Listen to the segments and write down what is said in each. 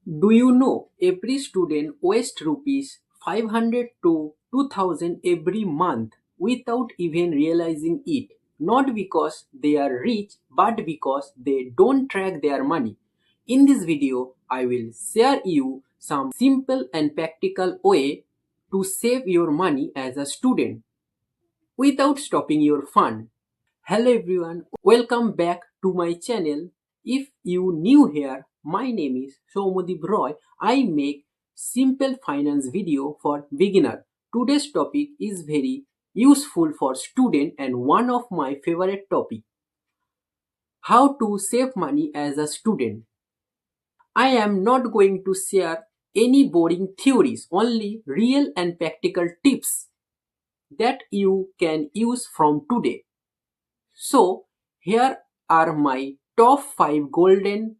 Do you know every student wastes rupees 500 to 2000 every month without even realizing it? Not because they are rich, but because they don't track their money. In this video, I will share you some simple and practical way to save your money as a student without stopping your fun. Hello everyone, welcome back to my channel. If you new here, my name is Soumudip Roy. I make simple finance video for beginner. Today's topic is very useful for student and one of my favorite topic. How to save money as a student. I am not going to share any boring theories, only real and practical tips that you can use from today. So, here are my top 5 golden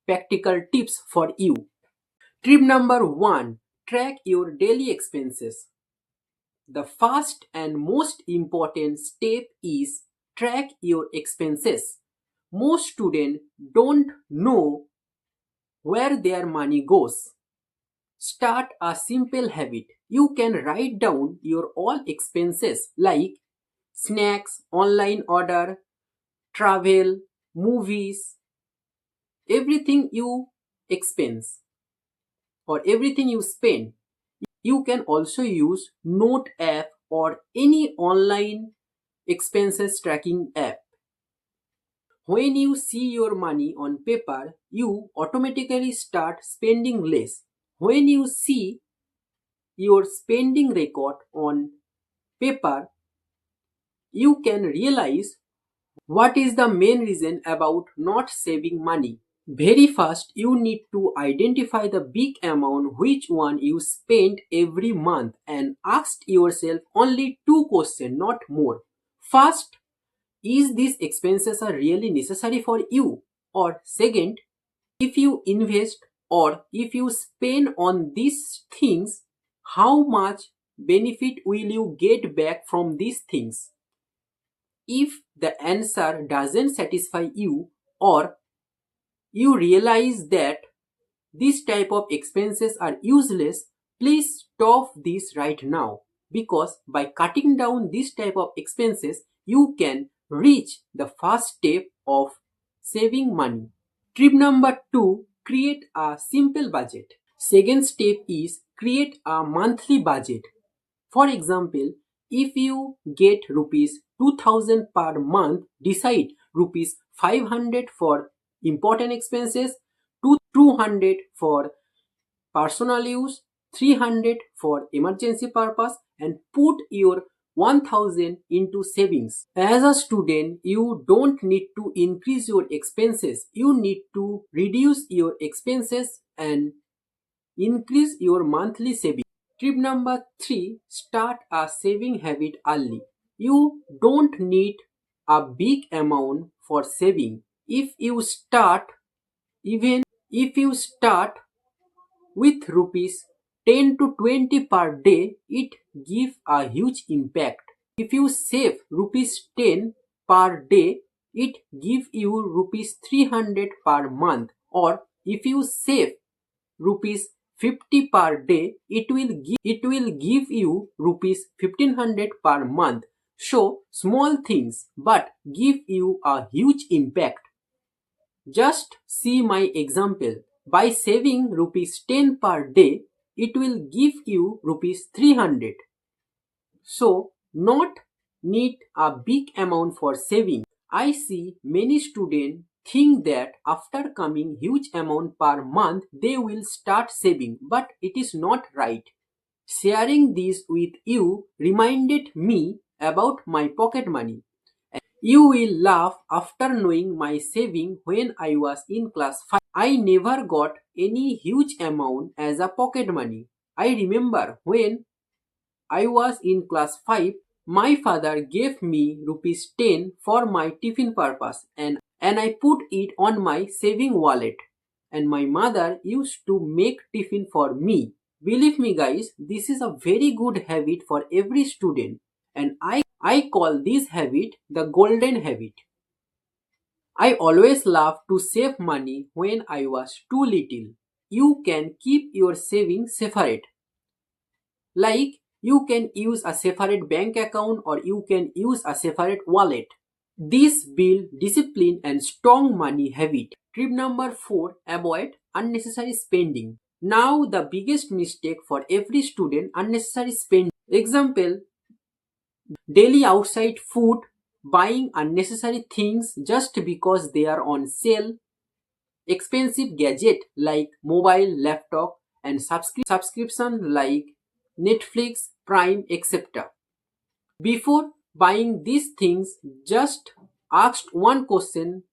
practical tips for you. Tip number 1, track your daily expenses. The first and most important step is track your expenses. Most students don't know where their money goes. Start a simple habit. You can write down your all expenses like snacks, online order, travel, movies, everything you expense or everything you spend. You can also use Note app or any online expenses tracking app. When you see your money on paper, you automatically start spending less. When you see your spending record on paper, you can realize what is the main reason about not saving money. Very fast, you need to identify the big amount which one you spend every month and ask yourself only two questions, not more. First, is these expenses are really necessary for you? Or second, if you invest or if you spend on these things, how much benefit will you get back from these things? If the answer doesn't satisfy you or you realize that this type of expenses are useless, please stop this right now because by cutting down this type of expenses, you can reach the first step of saving money. Tip number 2, create a simple budget. Second step is create a monthly budget. For example, if you get rupees 2000 per month, decide rupees 500 for important expenses, 200 for personal use, 300 for emergency purpose and put your 1000 into savings. As a student, you don't need to increase your expenses. You need to reduce your expenses and increase your monthly savings. Tip number 3, start a saving habit early. You don't need a big amount for saving. If you start even if you start with rupees 10 to 20 per day, it gives a huge impact. If you save rupees 10 per day, it gives you rupees 300 per month. Or if you save rupees 50 per day, it will give you rupees 1500 per month. So small things but give you a huge impact. Just see my example. By saving rupees 10 per day, it will give you rupees 300. So, not need a big amount for saving. I see many students think that after coming huge amount per month, they will start saving, but it is not right. Sharing this with you reminded me about my pocket money. You will laugh after knowing my saving when I was in class 5. I never got any huge amount as a pocket money. I remember when I was in class 5, my father gave me rupees 10 for my tiffin purpose and I put it on my saving wallet. And my mother used to make tiffin for me. Believe me guys, this is a very good habit for every student and I call this habit the golden habit. I always loved to save money when I was too little. you can keep your savings separate. Like you can use a separate bank account or you can use a separate wallet. This build discipline and strong money habit. Tip number 4, avoid unnecessary spending. Now the biggest mistake for every student, unnecessary spending. Example, daily outside food, buying unnecessary things just because they are on sale, expensive gadget like mobile, laptop, and subscription like Netflix, Prime, etc. Before buying these things, just ask one question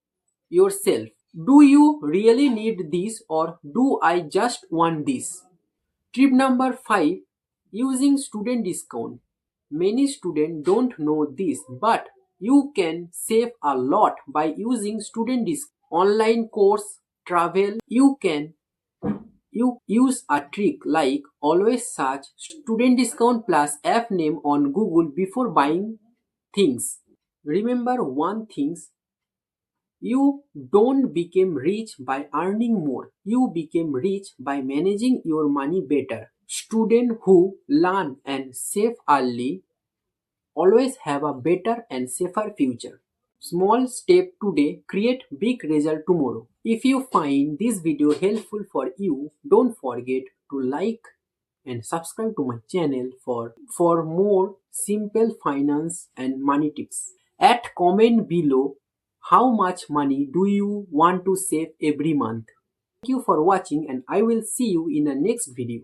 yourself. Do you really need this or do I just want this? Tip number 5, using student discount. Many students don't know this, but you can save a lot by using student discount. Online course, travel, you use a trick like always search student discount plus app name on Google before buying things. Remember one thing, you don't become rich by earning more. You became rich by managing your money better. Students who learn and save early always have a better and safer future. Small step today create big result tomorrow. If you find this video helpful for you, don't forget to like and subscribe to my channel for more simple finance and money tips. Add comment below how much money do you want to save every month. Thank you for watching and I will see you in the next video.